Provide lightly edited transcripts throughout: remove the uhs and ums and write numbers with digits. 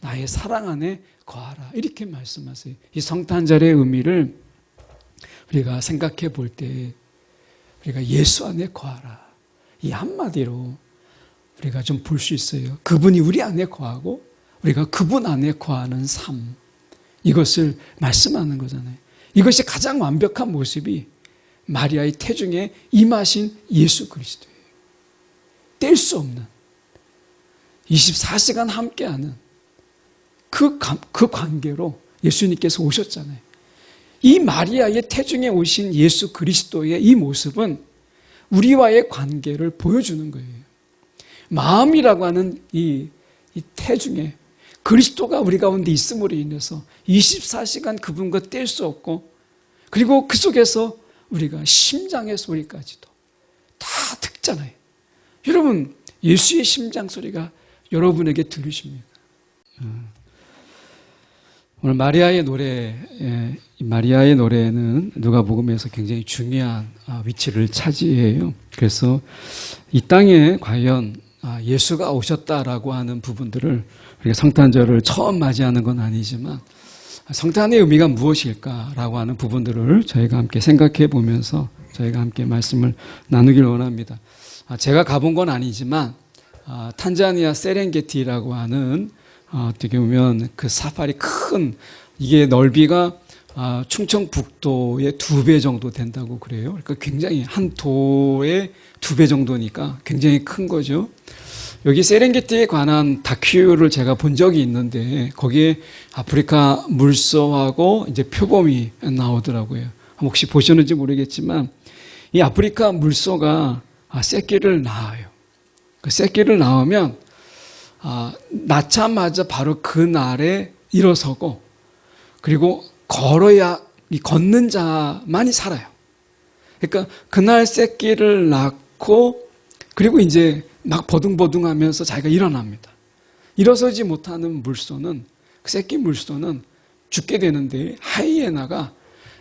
나의 사랑 안에 거하라. 이렇게 말씀하세요. 이 성탄절의 의미를 우리가 생각해 볼 때 우리가 예수 안에 거하라. 이 한마디로 우리가 좀 볼 수 있어요. 그분이 우리 안에 거하고 우리가 그분 안에 거하는 삶. 이것을 말씀하는 거잖아요. 이것이 가장 완벽한 모습이 마리아의 태중에 임하신 예수 그리스도예요. 뗄 수 없는 24시간 함께하는 그 관계로 예수님께서 오셨잖아요. 이 마리아의 태중에 오신 예수 그리스도의 이 모습은 우리와의 관계를 보여주는 거예요. 마음이라고 하는 이 태중에 그리스도가 우리 가운데 있음으로 인해서 24시간 그분과 뗄 수 없고, 그리고 그 속에서 우리가 심장의 소리까지도 다 듣잖아요. 여러분, 예수의 심장 소리가 여러분에게 들리십니까? 오늘 마리아의 노래는 누가복음에서 굉장히 중요한 위치를 차지해요. 그래서 이 땅에 과연 예수가 오셨다라고 하는 부분들을 우리가 성탄절을 처음 맞이하는 건 아니지만 성탄의 의미가 무엇일까라고 하는 부분들을 저희가 함께 생각해 보면서 저희가 함께 말씀을 나누길 원합니다. 제가 가본 건 아니지만 탄자니아 세렝게티라고 하는 어떻게 보면 그 사파리 큰, 이게 넓이가 충청북도의 2배 정도 된다고 그래요. 그러니까 굉장히 한 도의 2배 정도니까 굉장히 큰 거죠. 여기 세렝게티에 관한 다큐를 제가 본 적이 있는데 거기에 아프리카 물소하고 이제 표범이 나오더라고요. 혹시 보셨는지 모르겠지만 이 아프리카 물소가 새끼를 낳아요. 그 새끼를 낳으면 낳자마자 바로 그 날에 일어서고, 그리고 걸어야 이 걷는 자만이 살아요. 그러니까 그날 새끼를 낳고 그리고 이제 막 버둥버둥하면서 자기가 일어납니다. 일어서지 못하는 물소는, 그 새끼 물소는 죽게 되는데 하이에나가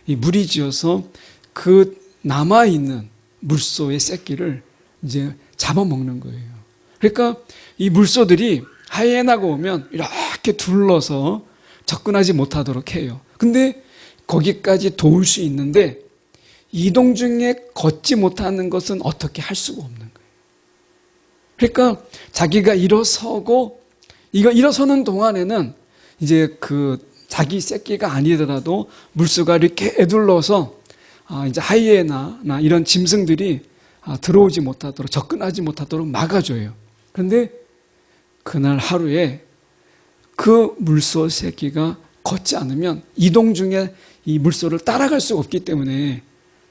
이 무리지어서 그 남아있는 물소의 새끼를 이제 잡아먹는 거예요. 그러니까 이 물소들이 하이에나가 오면 이렇게 둘러서 접근하지 못하도록 해요. 근데 거기까지 도울 수 있는데 이동 중에 걷지 못하는 것은 어떻게 할 수가 없는 거예요. 그러니까 자기가 일어서고, 이거 일어서는 동안에는 이제 그 자기 새끼가 아니더라도 물소가 이렇게 애둘러서 이제 하이에나나 이런 짐승들이 들어오지 못하도록, 접근하지 못하도록 막아줘요. 그런데 그날 하루에 그 물소 새끼가 걷지 않으면 이동 중에 이 물소를 따라갈 수 없기 때문에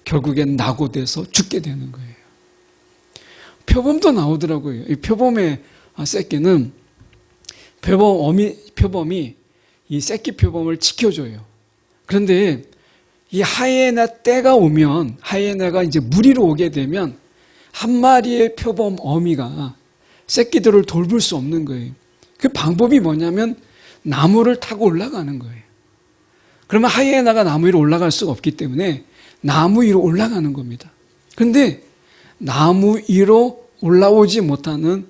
결국엔 낙오돼서 죽게 되는 거예요. 표범도 나오더라고요. 이 표범의 새끼는 표범이 이 새끼 표범을 지켜줘요. 그런데 이 하이에나 때가 오면, 하이에나가 이제 무리로 오게 되면 한 마리의 표범 어미가 새끼들을 돌볼 수 없는 거예요. 그 방법이 뭐냐면 나무를 타고 올라가는 거예요. 그러면 하이에나가 나무 위로 올라갈 수가 없기 때문에 나무 위로 올라가는 겁니다. 그런데 나무 위로 올라오지 못하는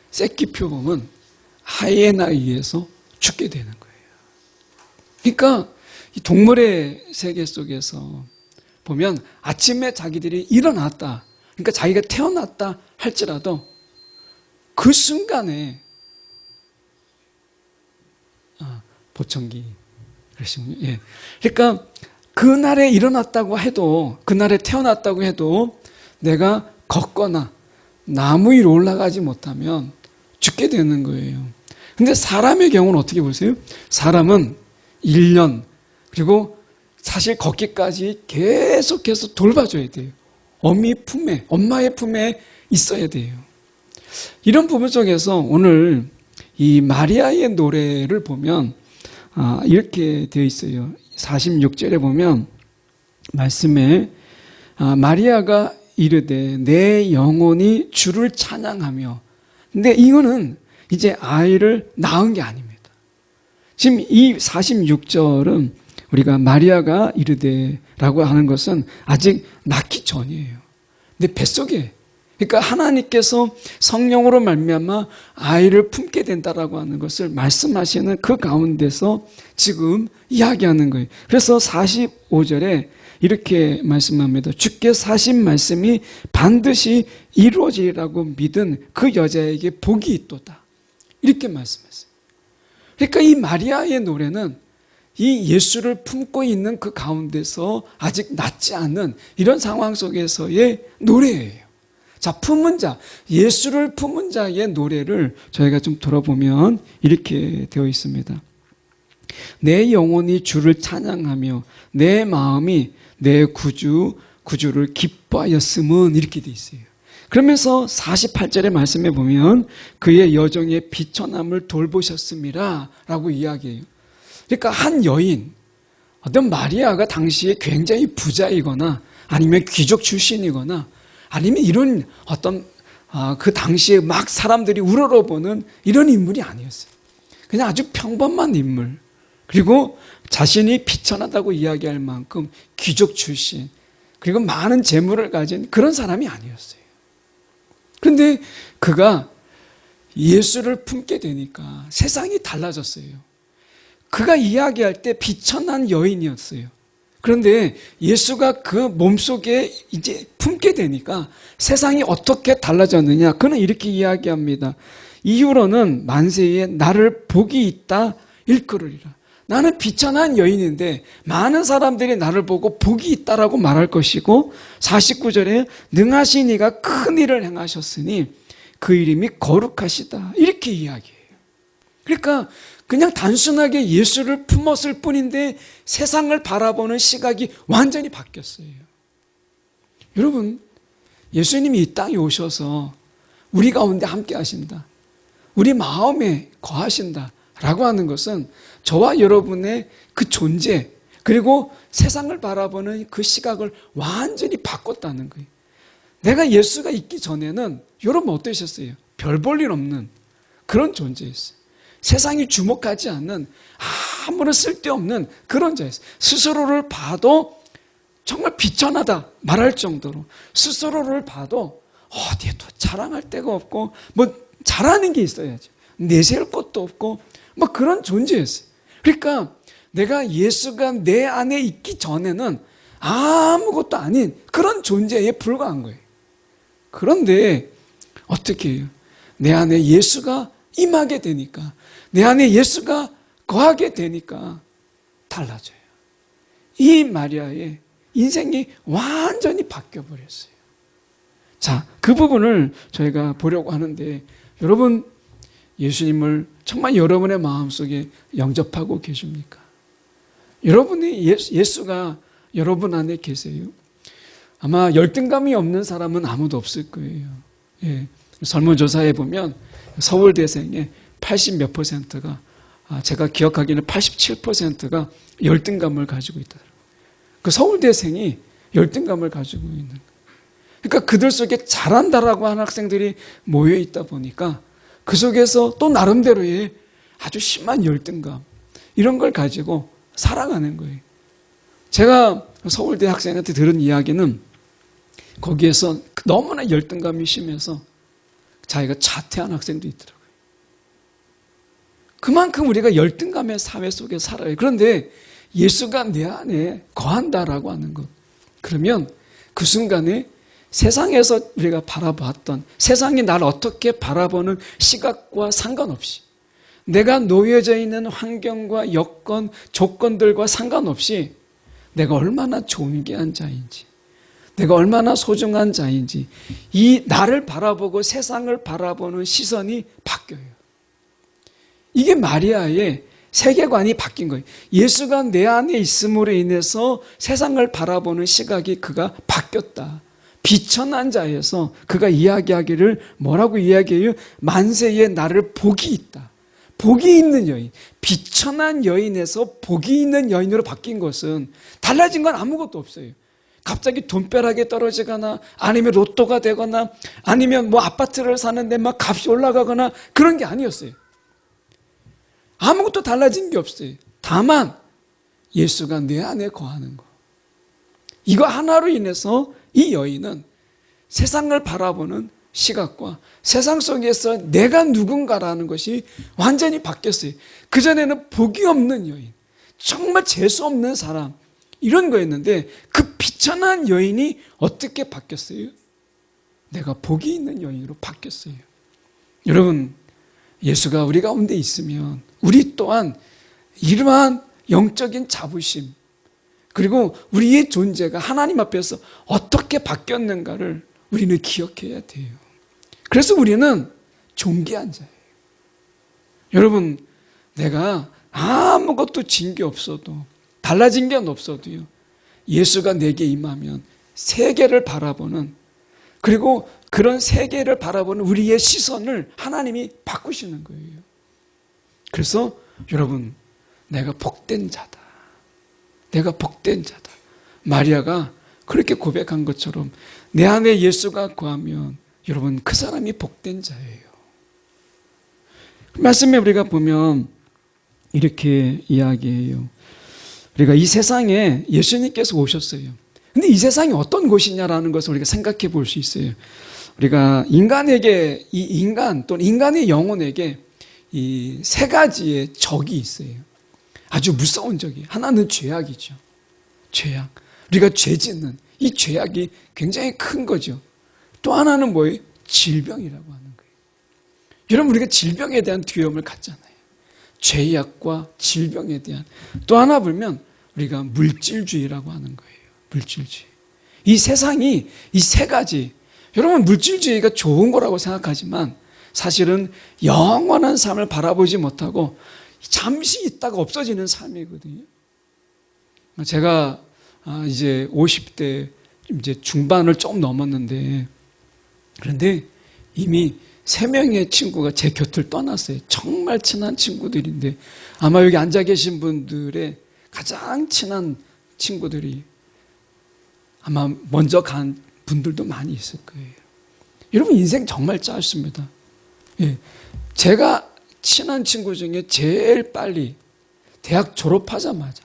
새끼 표범은 하이에나에 의해서 죽게 되는 거예요. 그러니까 이 동물의 세계 속에서 보면 아침에 자기들이 일어났다, 그러니까 자기가 태어났다 할지라도 그 순간에 보청기 그러시군요. 예. 그러니까 그날에 일어났다고 해도, 그날에 태어났다고 해도 내가 걷거나 나무 위로 올라가지 못하면 죽게 되는 거예요. 근데 사람의 경우는 어떻게 보세요? 사람은 1년, 그리고 사실 걷기까지 계속해서 돌봐줘야 돼요. 엄마의 품에 있어야 돼요. 이런 부분 속에서 오늘 이 마리아의 노래를 보면 이렇게 되어 있어요. 46절에 보면 말씀에 마리아가 이르되 내 영혼이 주를 찬양하며, 근데 이거는 이제 아이를 낳은 게 아닙니다. 지금 이 46절은 우리가 마리아가 이르되라고 하는 것은 아직 낳기 전이에요. 근데 뱃속에, 그러니까 하나님께서 성령으로 말미암아 아이를 품게 된다라고 하는 것을 말씀하시는 그 가운데서 지금 이야기하는 거예요. 그래서 45절에 이렇게 말씀합니다. 주께서 하신 말씀이 반드시 이루어지리라고 믿은 그 여자에게 복이 있도다. 이렇게 말씀했어요. 그러니까 이 마리아의 노래는 이 예수를 품고 있는 그 가운데서 아직 낫지 않은 이런 상황 속에서의 노래예요. 자, 품은 자, 예수를 품은 자의 노래를 저희가 좀 들어보면 이렇게 되어 있습니다. 내 영혼이 주를 찬양하며 내 마음이 내 구주를 기뻐하였음은 이렇게 되어 있어요. 그러면서 48절의 말씀에 보면 그의 여정의 비천함을 돌보셨음이라 라고 이야기해요. 그러니까 한 여인, 어떤 마리아가 당시에 굉장히 부자이거나 아니면 귀족 출신이거나 아니면 이런 어떤 그 당시에 막 사람들이 우러러보는 이런 인물이 아니었어요. 그냥 아주 평범한 인물. 그리고 자신이 비천하다고 이야기할 만큼 귀족 출신, 그리고 많은 재물을 가진 그런 사람이 아니었어요. 그런데 그가 예수를 품게 되니까 세상이 달라졌어요. 그가 이야기할 때 비천한 여인이었어요. 그런데 예수가 그 몸속에 이제 품게 되니까 세상이 어떻게 달라졌느냐? 그는 이렇게 이야기합니다. 이후로는 만세에 나를 복이 있다 일컬으리라. 나는 비천한 여인인데 많은 사람들이 나를 보고 복이 있다라고 말할 것이고 49절에 능하신 이가 큰 일을 행하셨으니 그 이름이 거룩하시다. 이렇게 이야기해요. 그러니까 그냥 단순하게 예수를 품었을 뿐인데 세상을 바라보는 시각이 완전히 바뀌었어요. 여러분, 예수님이 이 땅에 오셔서 우리 가운데 함께 하신다. 우리 마음에 거하신다. 라고 하는 것은 저와 여러분의 그 존재, 그리고 세상을 바라보는 그 시각을 완전히 바꿨다는 거예요. 내가 예수가 있기 전에는 여러분 어떠셨어요? 별 볼 일 없는 그런 존재였어요. 세상이 주목하지 않는 아무런 쓸데없는 그런 자였어요. 스스로를 봐도 정말 비천하다 말할 정도로 스스로를 봐도 어디에도 자랑할 데가 없고 뭐 잘하는 게 있어야죠. 내세울 것도 없고 뭐 그런 존재였어요. 그러니까 내가 예수가 내 안에 있기 전에는 아무것도 아닌 그런 존재에 불과한 거예요. 그런데 어떻게 해요? 내 안에 예수가 임하게 되니까, 내 안에 예수가 거하게 되니까 달라져요. 이 마리아의 인생이 완전히 바뀌어버렸어요. 자, 그 부분을 저희가 보려고 하는데, 여러분 예수님을 정말 여러분의 마음속에 영접하고 계십니까? 여러분의 예수가 여러분 안에 계세요? 아마 열등감이 없는 사람은 아무도 없을 거예요. 예. 설문조사에 보면 서울대생의 80몇 %가, 제가 기억하기에는 87%가 열등감을 가지고 있다더라고요. 그 서울대생이 열등감을 가지고 있는 거예요. 그러니까 그들 속에 잘한다라고 하는 학생들이 모여 있다 보니까 그 속에서 또 나름대로의 아주 심한 열등감, 이런 걸 가지고 살아가는 거예요. 제가 서울대 학생한테 들은 이야기는 거기에서 너무나 열등감이 심해서 자기가 자퇴한 학생도 있더라고요. 그만큼 우리가 열등감의 사회 속에 살아요. 그런데 예수가 내 안에 거한다라고 하는 것, 그러면 그 순간에 세상에서 우리가 바라봤던, 세상이 나를 어떻게 바라보는 시각과 상관없이, 내가 놓여져 있는 환경과 여건, 조건들과 상관없이 내가 얼마나 존귀한 자인지, 내가 얼마나 소중한 자인지, 이 나를 바라보고 세상을 바라보는 시선이 바뀌어요. 이게 마리아의 세계관이 바뀐 거예요. 예수가 내 안에 있음으로 인해서 세상을 바라보는 시각이 그가 바뀌었다. 비천한 자에서 그가 이야기하기를 뭐라고 이야기해요? 만세에 나를 복이 있다. 복이 있는 여인, 비천한 여인에서 복이 있는 여인으로 바뀐 것은 달라진 건 아무것도 없어요. 갑자기 돈벼락이 떨어지거나 아니면 로또가 되거나 아니면 뭐 아파트를 사는데 막 값이 올라가거나 그런 게 아니었어요. 아무것도 달라진 게 없어요. 다만 예수가 내 안에 거하는 거, 이거 하나로 인해서 이 여인은 세상을 바라보는 시각과 세상 속에서 내가 누군가라는 것이 완전히 바뀌었어요. 그전에는 복이 없는 여인, 정말 재수 없는 사람, 이런 거였는데 그 비천한 여인이 어떻게 바뀌었어요? 내가 복이 있는 여인으로 바뀌었어요. 여러분, 예수가 우리 가운데 있으면 우리 또한 이러한 영적인 자부심, 그리고 우리의 존재가 하나님 앞에서 어떻게 바뀌었는가를 우리는 기억해야 돼요. 그래서 우리는 존귀한 자예요. 여러분, 내가 아무것도 진 게 없어도, 달라진 게 없어도요, 예수가 내게 임하면 세계를 바라보는, 그리고 그런 세계를 바라보는 우리의 시선을 하나님이 바꾸시는 거예요. 그래서 여러분, 내가 복된 자다. 내가 복된 자다. 마리아가 그렇게 고백한 것처럼 내 안에 예수가 거하면 여러분, 그 사람이 복된 자예요. 말씀에 우리가 보면 이렇게 이야기해요. 우리가 이 세상에 예수님께서 오셨어요. 근데 이 세상이 어떤 곳이냐라는 것을 우리가 생각해 볼 수 있어요. 우리가 인간에게, 이 인간 또는 인간의 영혼에게 이 세 가지의 적이 있어요. 아주 무서운 적이. 하나는 죄악이죠. 죄악. 우리가 죄 짓는 이 죄악이 굉장히 큰 거죠. 또 하나는 뭐예요? 질병이라고 하는 거예요. 여러분, 우리가 질병에 대한 두려움을 갖잖아요. 죄악과 질병에 대한. 또 하나 보면 우리가 물질주의라고 하는 거예요. 물질주의. 이 세상이 이 세 가지, 여러분, 물질주의가 좋은 거라고 생각하지만 사실은 영원한 삶을 바라보지 못하고 잠시 있다가 없어지는 삶이거든요. 제가 이제 50대 이제 중반을 조금 넘었는데, 그런데 이미 3명의 친구가 제 곁을 떠났어요. 정말 친한 친구들인데 아마 여기 앉아 계신 분들의 가장 친한 친구들이 아마 먼저 간 분들도 많이 있을 거예요. 여러분, 인생 정말 짧습니다. 예. 제가 친한 친구 중에 제일 빨리 대학 졸업하자마자,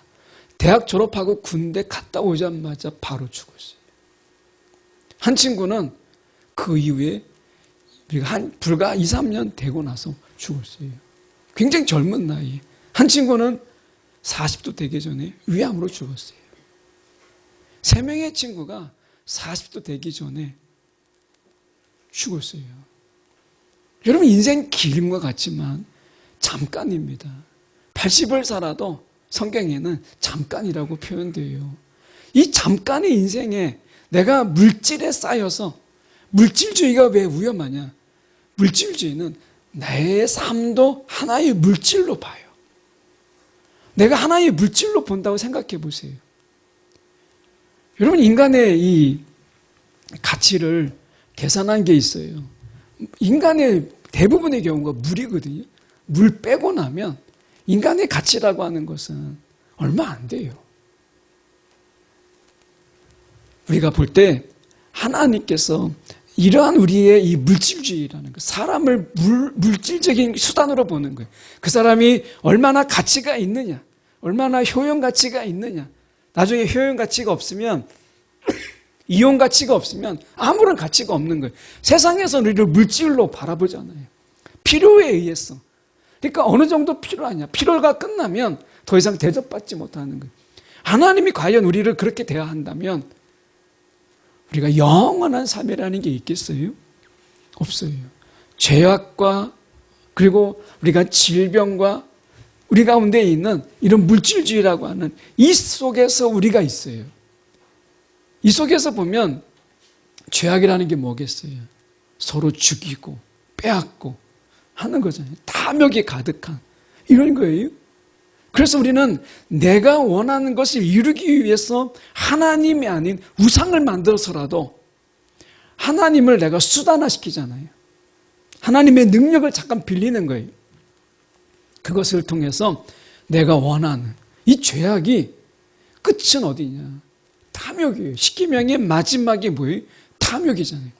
대학 졸업하고 군대 갔다 오자마자 바로 죽었어요. 한 친구는 그 이후에 불과 2, 3년 되고 나서 죽었어요. 굉장히 젊은 나이에. 한 친구는 40도 되기 전에 위암으로 죽었어요. 3명의 친구가 40도 되기 전에 죽었어요. 여러분, 인생 긴 것 같지만 잠깐입니다. 80을 살아도 성경에는 잠깐이라고 표현돼요. 이 잠깐의 인생에 내가 물질에 쌓여서, 물질주의가 왜 위험하냐? 물질주의는 내 삶도 하나의 물질로 봐요. 내가 하나의 물질로 본다고 생각해 보세요. 여러분, 인간의 이 가치를 계산한 게 있어요. 인간의 대부분의 경우가 물이거든요. 물 빼고 나면 인간의 가치라고 하는 것은 얼마 안 돼요. 우리가 볼 때 하나님께서 이러한 우리의 이 물질주의라는 것, 사람을 물질적인 수단으로 보는 거예요. 그 사람이 얼마나 가치가 있느냐, 얼마나 효용 가치가 있느냐. 나중에 효용 가치가 없으면, 이용 가치가 없으면 아무런 가치가 없는 거예요. 세상에서 우리를 물질로 바라보잖아요. 필요에 의해서. 그러니까 어느 정도 필요하냐. 필요가 끝나면 더 이상 대접받지 못하는 거예요. 하나님이 과연 우리를 그렇게 대화한다면 우리가 영원한 삶이라는 게 있겠어요? 없어요. 죄악과 그리고 우리가 질병과 우리 가운데 있는 이런 물질주의라고 하는 이 속에서 우리가 있어요. 이 속에서 보면 죄악이라는 게 뭐겠어요? 서로 죽이고 빼앗고 하는 거잖아요. 탐욕이 가득한 이런 거예요. 그래서 우리는 내가 원하는 것을 이루기 위해서 하나님이 아닌 우상을 만들어서라도 하나님을 내가 수단화시키잖아요. 하나님의 능력을 잠깐 빌리는 거예요. 그것을 통해서 내가 원하는 이 죄악이 끝은 어디냐? 탐욕이에요. 십계명의 마지막이 뭐예요? 탐욕이잖아요.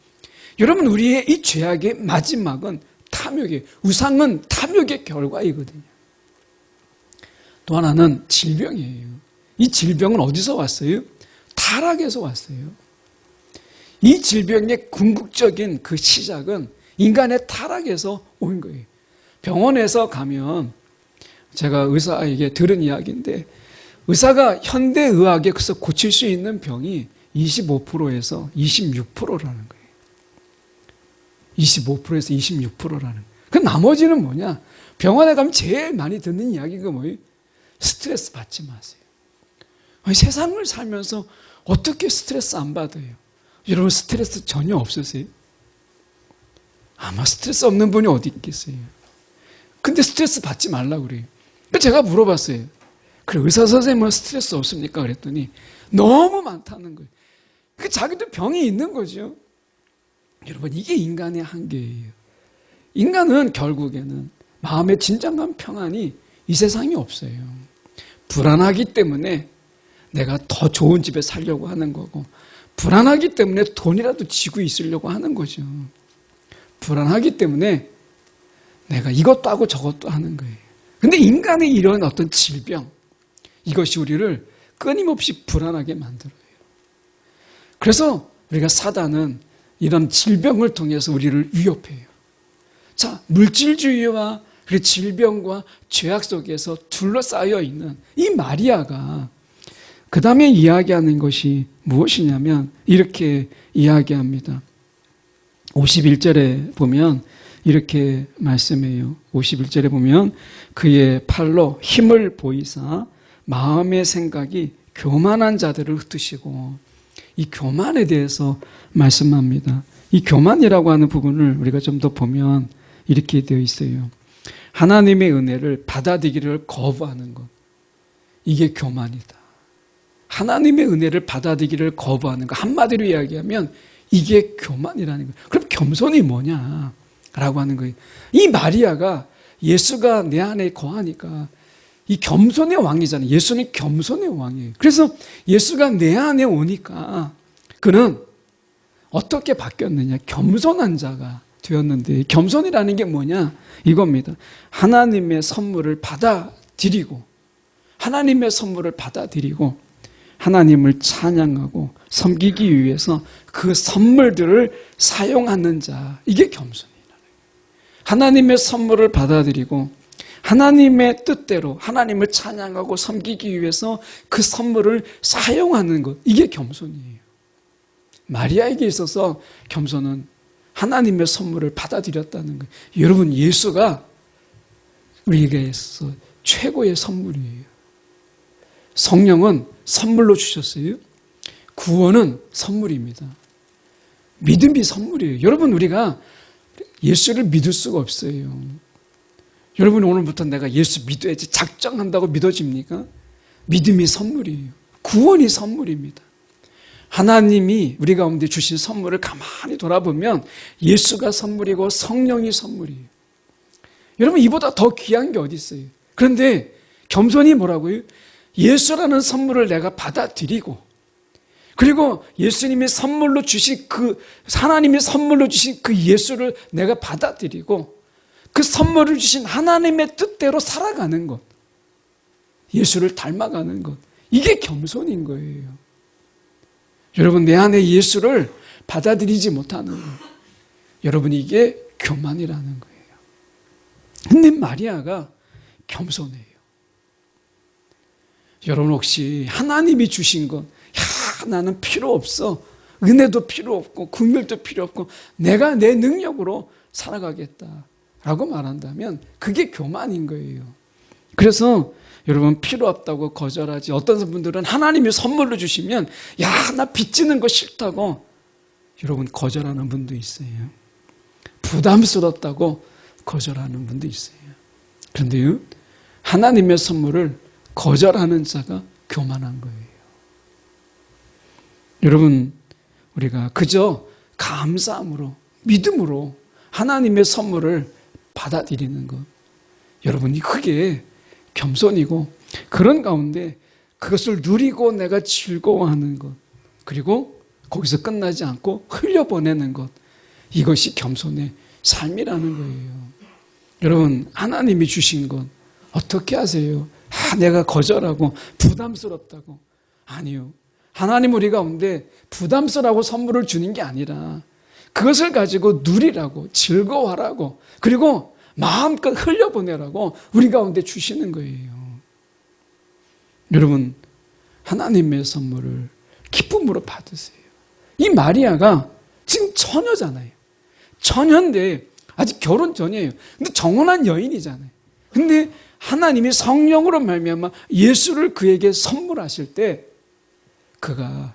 여러분, 우리의 이 죄악의 마지막은 탐욕이에요. 우상은 탐욕의 결과이거든요. 또 하나는 질병이에요. 이 질병은 어디서 왔어요? 타락에서 왔어요. 이 질병의 궁극적인 그 시작은 인간의 타락에서 온 거예요. 병원에서 가면 제가 의사에게 들은 이야기인데 의사가 현대의학에서 고칠 수 있는 병이 25%에서 26%라는 거예요. 25%에서 26%라는 거예요. 그 나머지는 뭐냐? 병원에 가면 제일 많이 듣는 이야기가 뭐예요? 스트레스 받지 마세요. 아니, 세상을 살면서 어떻게 스트레스 안 받아요? 여러분 스트레스 전혀 없으세요? 아마 스트레스 없는 분이 어디 있겠어요? 근데 스트레스 받지 말라고 그래요. 제가 물어봤어요. 그래, 의사 선생님은 스트레스 없습니까? 그랬더니 너무 많다는 거예요. 자기도 병이 있는 거죠. 여러분 이게 인간의 한계예요. 인간은 결국에는 마음의 진정한 평안이 이 세상에 없어요. 불안하기 때문에 내가 더 좋은 집에 살려고 하는 거고, 불안하기 때문에 돈이라도 쥐고 있으려고 하는 거죠. 불안하기 때문에 내가 이것도 하고 저것도 하는 거예요. 근데 인간의 이런 어떤 질병, 이것이 우리를 끊임없이 불안하게 만들어요. 그래서 우리가 사단은 이런 질병을 통해서 우리를 위협해요. 자, 물질주의와 그리고 질병과 죄악 속에서 둘러싸여 있는 이 마리아가 그 다음에 이야기하는 것이 무엇이냐면 이렇게 이야기합니다. 51절에 보면 이렇게 말씀해요. 51절에 보면 그의 팔로 힘을 보이사 마음의 생각이 교만한 자들을 흩으시고, 이 교만에 대해서 말씀합니다. 이 교만이라고 하는 부분을 우리가 좀 더 보면 이렇게 되어 있어요. 하나님의 은혜를 받아들이기를 거부하는 것, 이게 교만이다. 하나님의 은혜를 받아들이기를 거부하는 것, 한마디로 이야기하면 이게 교만이라는 거예요. 그럼 겸손이 뭐냐? 라고 하는 거예요. 이 마리아가 예수가 내 안에 거하니까 이 겸손의 왕이잖아요. 예수는 겸손의 왕이에요. 그래서 예수가 내 안에 오니까 그는 어떻게 바뀌었느냐? 겸손한 자가 되었는데, 겸손이라는 게 뭐냐? 이겁니다. 하나님의 선물을 받아들이고, 하나님의 선물을 받아들이고 하나님을 찬양하고 섬기기 위해서 그 선물들을 사용하는 자, 이게 겸손이라는 거예요. 하나님의 선물을 받아들이고 하나님의 뜻대로 하나님을 찬양하고 섬기기 위해서 그 선물을 사용하는 것, 이게 겸손이에요. 마리아에게 있어서 겸손은 하나님의 선물을 받아들였다는 거예요. 여러분, 예수가 우리에게 있어서 최고의 선물이에요. 성령은 선물로 주셨어요. 구원은 선물입니다. 믿음이 선물이에요. 여러분, 우리가 예수를 믿을 수가 없어요. 여러분, 오늘부터 내가 예수 믿어야지 작정한다고 믿어집니까? 믿음이 선물이에요. 구원이 선물입니다. 하나님이 우리 가운데 주신 선물을 가만히 돌아보면 예수가 선물이고 성령이 선물이에요. 여러분, 이보다 더 귀한 게 어디 있어요? 그런데 겸손이 뭐라고요? 예수라는 선물을 내가 받아들이고, 그리고 예수님이 선물로 주신 하나님이 선물로 주신 그 예수를 내가 받아들이고 그 선물을 주신 하나님의 뜻대로 살아가는 것, 예수를 닮아가는 것, 이게 겸손인 거예요. 여러분, 내 안에 예수를 받아들이지 못하는 것, 여러분, 이게 교만이라는 거예요. 근데 마리아가 겸손해요. 여러분, 혹시 하나님이 주신 것, 나는 필요 없어, 은혜도 필요 없고 긍휼도 필요 없고 내가 내 능력으로 살아가겠다라고 말한다면 그게 교만인 거예요. 그래서 여러분, 필요 없다고 거절하지, 어떤 분들은 하나님이 선물로 주시면 나 빚지는 거 싫다고 여러분 거절하는 분도 있어요. 부담스럽다고 거절하는 분도 있어요. 그런데요, 하나님의 선물을 거절하는 자가 교만한 거예요. 여러분, 우리가 그저 감사함으로, 믿음으로 하나님의 선물을 받아들이는 것, 여러분이 그게 겸손이고, 그런 가운데 그것을 누리고 내가 즐거워하는 것, 그리고 거기서 끝나지 않고 흘려보내는 것, 이것이 겸손의 삶이라는 거예요. 여러분, 하나님이 주신 것 어떻게 하세요? 내가 거절하고 부담스럽다고. 아니요. 하나님 우리 가운데 부담스러워 선물을 주는 게 아니라 그것을 가지고 누리라고, 즐거워하라고, 그리고 마음껏 흘려보내라고 우리 가운데 주시는 거예요. 여러분, 하나님의 선물을 기쁨으로 받으세요. 이 마리아가 지금 처녀잖아요. 처녀인데 아직 결혼 전이에요. 근데 정혼한 여인이잖아요. 근데 하나님이 성령으로 말미암아 예수를 그에게 선물하실 때 그가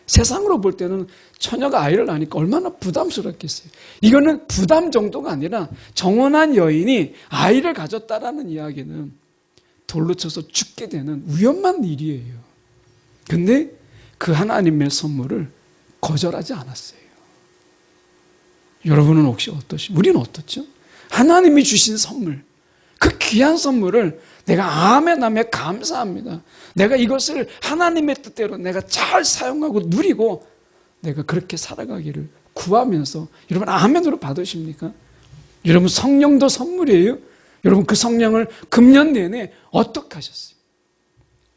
세상으로 볼 때는 처녀가 아이를 낳으니까 얼마나 부담스럽겠어요. 이거는 부담 정도가 아니라 정혼한 여인이 아이를 가졌다라는 이야기는 돌로 쳐서 죽게 되는 위험한 일이에요. 근데 그 하나님의 선물을 거절하지 않았어요. 여러분은 혹시 우리는 어떻죠? 하나님이 주신 선물, 그 귀한 선물을 내가 아멘 감사합니다. 내가 이것을 하나님의 뜻대로 내가 잘 사용하고 누리고 내가 그렇게 살아가기를 구하면서, 여러분 아멘으로 받으십니까? 여러분 성령도 선물이에요. 여러분 그 성령을 금년 내내 어떻게 하셨어요?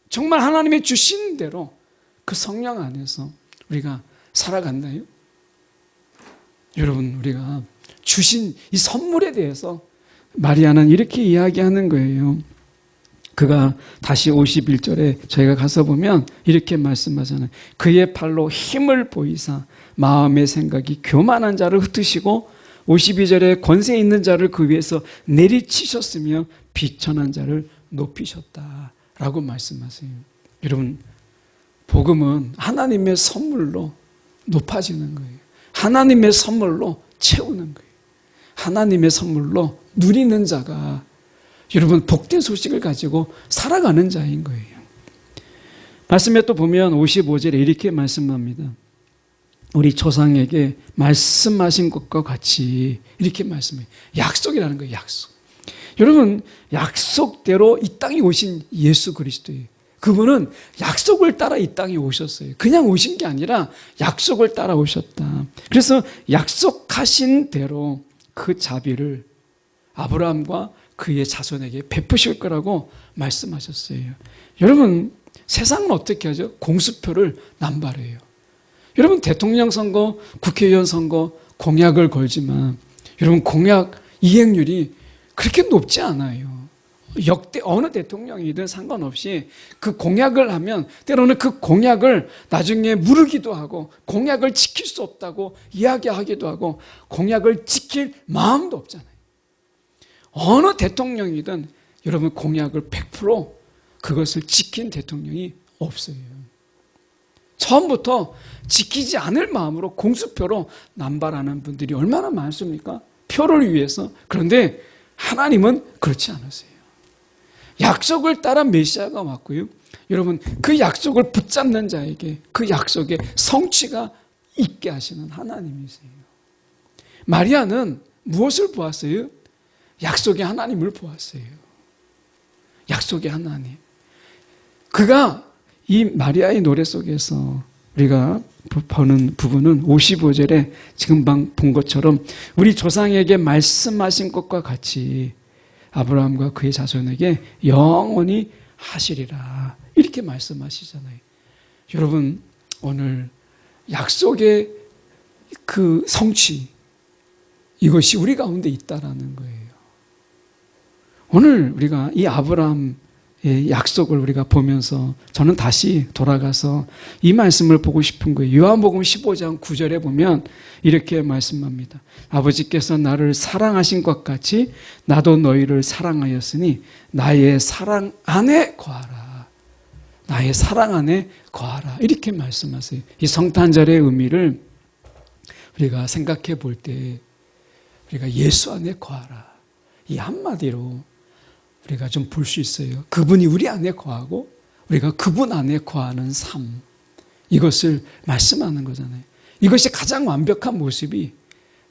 정말 하나님이 주신 대로 그 성령 안에서 우리가 살아갔나요? 여러분 우리가 주신 이 선물에 대해서 마리아는 이렇게 이야기하는 거예요. 그가 다시 51절에 저희가 가서 보면 이렇게 말씀하잖아요. 그의 팔로 힘을 보이사 마음의 생각이 교만한 자를 흩으시고 52절에 권세 있는 자를 그 위에서 내리치셨으며 비천한 자를 높이셨다라고 말씀하세요. 여러분 복음은 하나님의 선물로 높아지는 거예요. 하나님의 선물로 채우는 거예요. 하나님의 선물로 누리는 자가 여러분 복된 소식을 가지고 살아가는 자인 거예요. 말씀에 또 보면 55절에 이렇게 말씀합니다. 우리 조상에게 말씀하신 것과 같이 이렇게 말씀해요. 약속이라는 거예요. 약속. 여러분 약속대로 이 땅에 오신 예수 그리스도예요. 그분은 약속을 따라 이 땅에 오셨어요. 그냥 오신 게 아니라 약속을 따라 오셨다. 그래서 약속하신 대로 그 자비를 아브라함과 그의 자손에게 베푸실 거라고 말씀하셨어요. 여러분 세상은 어떻게 하죠? 공수표를 남발해요. 여러분 대통령 선거, 국회의원 선거 공약을 걸지만 여러분 공약 이행률이 그렇게 높지 않아요. 역대 어느 대통령이든 상관없이 그 공약을 하면 때로는 그 공약을 나중에 무르기도 하고 공약을 지킬 수 없다고 이야기하기도 하고 공약을 지킬 마음도 없잖아요. 어느 대통령이든 여러분 공약을 100% 그것을 지킨 대통령이 없어요. 처음부터 지키지 않을 마음으로 공수표로 남발하는 분들이 얼마나 많습니까? 표를 위해서. 그런데 하나님은 그렇지 않으세요. 약속을 따라 메시아가 왔고요. 여러분 그 약속을 붙잡는 자에게 그 약속의 성취가 있게 하시는 하나님이세요. 마리아는 무엇을 보았어요? 약속의 하나님을 보았어요. 약속의 하나님. 그가 이 마리아의 노래 속에서 우리가 보는 부분은 55절에 지금 본 것처럼 우리 조상에게 말씀하신 것과 같이 아브라함과 그의 자손에게 영원히 하시리라 이렇게 말씀하시잖아요. 여러분 오늘 약속의 그 성취 이것이 우리 가운데 있다라는 거예요. 오늘 우리가 이 아브라함의 약속을 우리가 보면서 저는 다시 돌아가서 이 말씀을 보고 싶은 거예요. 요한복음 15장 9절에 보면 이렇게 말씀합니다. 아버지께서 나를 사랑하신 것 같이 나도 너희를 사랑하였으니 나의 사랑 안에 거하라. 나의 사랑 안에 거하라. 이렇게 말씀하세요. 이 성탄절의 의미를 우리가 생각해 볼 때 우리가 예수 안에 거하라. 이 한마디로 우리가 좀 볼 수 있어요. 그분이 우리 안에 거하고 우리가 그분 안에 거하는 삶. 이것을 말씀하는 거잖아요. 이것이 가장 완벽한 모습이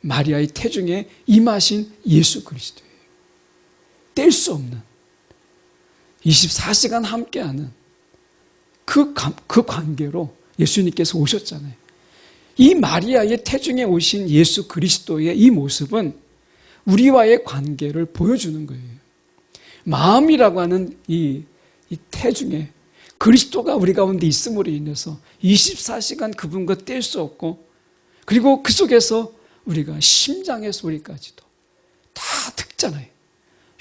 마리아의 태중에 임하신 예수 그리스도예요. 뗄 수 없는 24시간 함께하는 그 관계로 예수님께서 오셨잖아요. 이 마리아의 태중에 오신 예수 그리스도의 이 모습은 우리와의 관계를 보여주는 거예요. 마음이라고 하는 이 태중에 그리스도가 우리 가운데 있음으로 인해서 24시간 그분과 뗄 수 없고, 그리고 그 속에서 우리가 심장의 소리까지도 다 듣잖아요.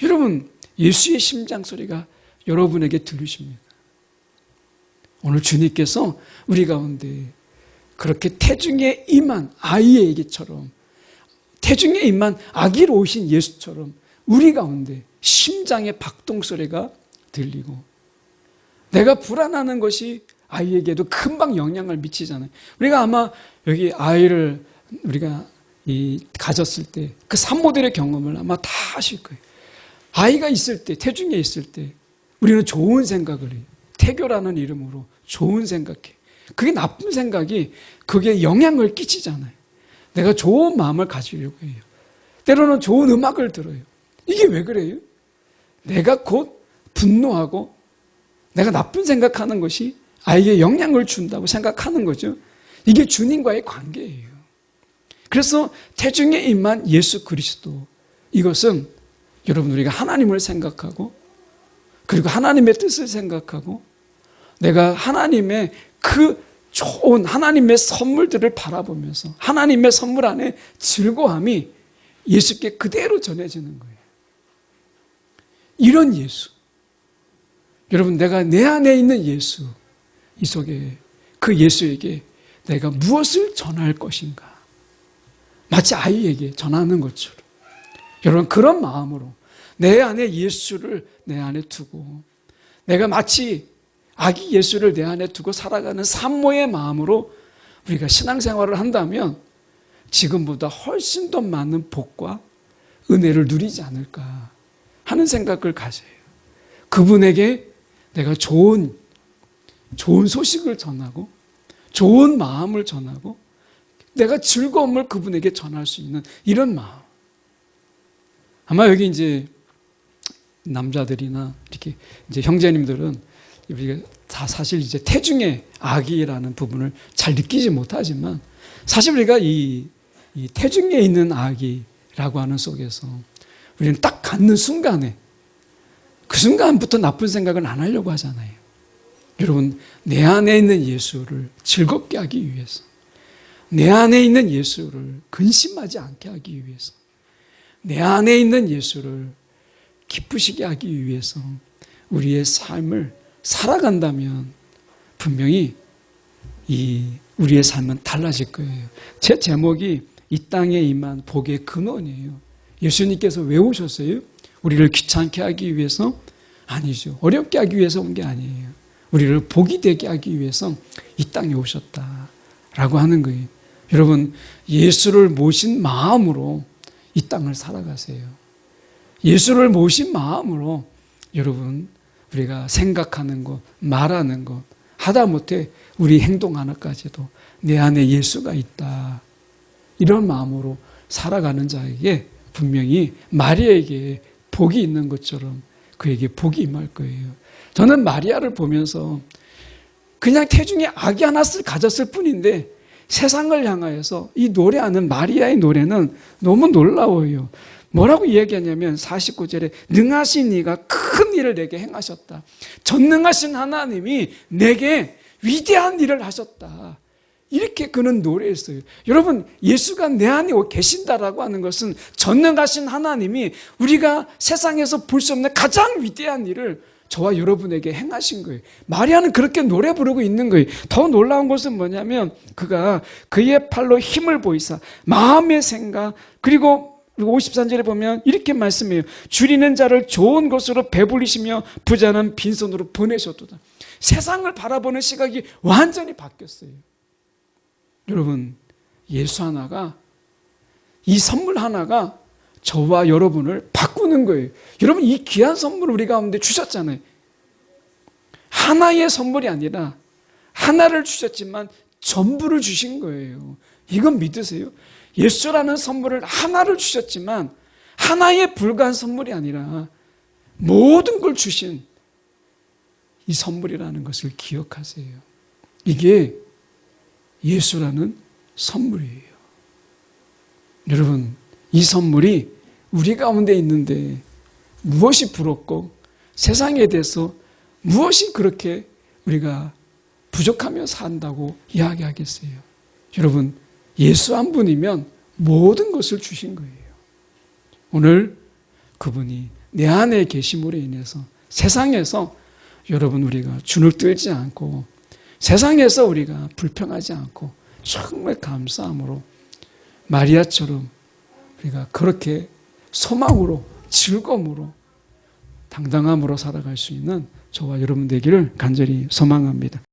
여러분, 예수의 심장 소리가 여러분에게 들리십니까? 오늘 주님께서 우리 가운데 그렇게 태중에 임한 아이에게처럼, 태중에 임한 아기로 오신 예수처럼 우리 가운데 심장의 박동 소리가 들리고, 내가 불안하는 것이 아이에게도 금방 영향을 미치잖아요. 우리가 아마 여기 아이를 우리가 가졌을 때 그 산모들의 경험을 아마 다 하실 거예요. 아이가 있을 때, 태중에 있을 때 우리는 좋은 생각을 해요. 태교라는 이름으로 좋은 생각해. 그게 나쁜 생각이 그게 영향을 끼치잖아요. 내가 좋은 마음을 가지려고 해요. 때로는 좋은 음악을 들어요. 이게 왜 그래요? 내가 곧 분노하고 내가 나쁜 생각하는 것이 아이에게 영향을 준다고 생각하는 거죠. 이게 주님과의 관계예요. 그래서 태중에 임한 예수 그리스도, 이것은 여러분, 우리가 하나님을 생각하고, 그리고 하나님의 뜻을 생각하고, 내가 하나님의 그 좋은 하나님의 선물들을 바라보면서 하나님의 선물 안에 즐거움이 예수께 그대로 전해지는 거예요. 이런 예수, 여러분, 내가 내 안에 있는 예수, 이 속에 그 예수에게 내가 무엇을 전할 것인가, 마치 아이에게 전하는 것처럼, 여러분, 그런 마음으로 내 안에 예수를 내 안에 두고, 내가 마치 아기 예수를 내 안에 두고 살아가는 산모의 마음으로 우리가 신앙생활을 한다면 지금보다 훨씬 더 많은 복과 은혜를 누리지 않을까 하는 생각을 가져요. 그분에게 내가 좋은 소식을 전하고, 좋은 마음을 전하고, 내가 즐거움을 그분에게 전할 수 있는 이런 마음. 아마 여기 이제 남자들이나 이렇게 이제 형제님들은 우리가 다 사실 이제 태중의 아기라는 부분을 잘 느끼지 못하지만, 사실 우리가 이 태중에 있는 아기라고 하는 속에서 우리는 딱 갖는 순간에, 그 순간부터 나쁜 생각을 안 하려고 하잖아요. 여러분, 내 안에 있는 예수를 즐겁게 하기 위해서, 내 안에 있는 예수를 근심하지 않게 하기 위해서, 내 안에 있는 예수를 기쁘시게 하기 위해서 우리의 삶을 살아간다면 분명히 우리의 삶은 달라질 거예요. 제 제목이 이 땅에 임한 복의 근원이에요. 예수님께서 왜 오셨어요? 우리를 귀찮게 하기 위해서? 아니죠. 어렵게 하기 위해서 온 게 아니에요. 우리를 복이 되게 하기 위해서 이 땅에 오셨다라고 하는 거예요. 여러분, 예수를 모신 마음으로 이 땅을 살아가세요. 예수를 모신 마음으로 여러분, 우리가 생각하는 것, 말하는 것, 하다못해 우리 행동 하나까지도 내 안에 예수가 있다, 이런 마음으로 살아가는 자에게 분명히 마리아에게 복이 있는 것처럼 그에게 복이 임할 거예요. 저는 마리아를 보면서 그냥 태중에 아기 하나를 가졌을 뿐인데 세상을 향하여서 이 노래하는 마리아의 노래는 너무 놀라워요. 뭐라고 이야기하냐면 49절에 능하신 이가 큰 일을 내게 행하셨다. 전능하신 하나님이 내게 위대한 일을 하셨다. 이렇게 그는 노래했어요. 여러분, 예수가 내 안에 계신다라고 하는 것은 전능하신 하나님이 우리가 세상에서 볼 수 없는 가장 위대한 일을 저와 여러분에게 행하신 거예요. 마리아는 그렇게 노래 부르고 있는 거예요. 더 놀라운 것은 뭐냐면 그가 그의 팔로 힘을 보이사 마음의 생각, 그리고 53절에 보면 이렇게 말씀해요. 줄이는 자를 좋은 것으로 배불리시며 부자는 빈손으로 보내셨도다. 세상을 바라보는 시각이 완전히 바뀌었어요. 여러분, 예수 하나가, 이 선물 하나가 저와 여러분을 바꾸는 거예요. 여러분, 이 귀한 선물을 우리 가운데 주셨잖아요. 하나의 선물이 아니라 하나를 주셨지만 전부를 주신 거예요. 이건 믿으세요? 예수라는 선물을 하나를 주셨지만 하나에 불과한 선물이 아니라 모든 걸 주신 이 선물이라는 것을 기억하세요. 이게 예수라는 선물이에요. 여러분, 이 선물이 우리 가운데 있는데 무엇이 부럽고 세상에 대해서 무엇이 그렇게 우리가 부족하며 산다고 이야기하겠어요? 여러분, 예수 한 분이면 모든 것을 주신 거예요. 오늘 그분이 내 안에 계심으로 인해서 세상에서 여러분 우리가 주눅 들지 않고 세상에서 우리가 불평하지 않고 정말 감사함으로 마리아처럼 우리가 그렇게 소망으로 즐거움으로 당당함으로 살아갈 수 있는 저와 여러분 되기를 간절히 소망합니다.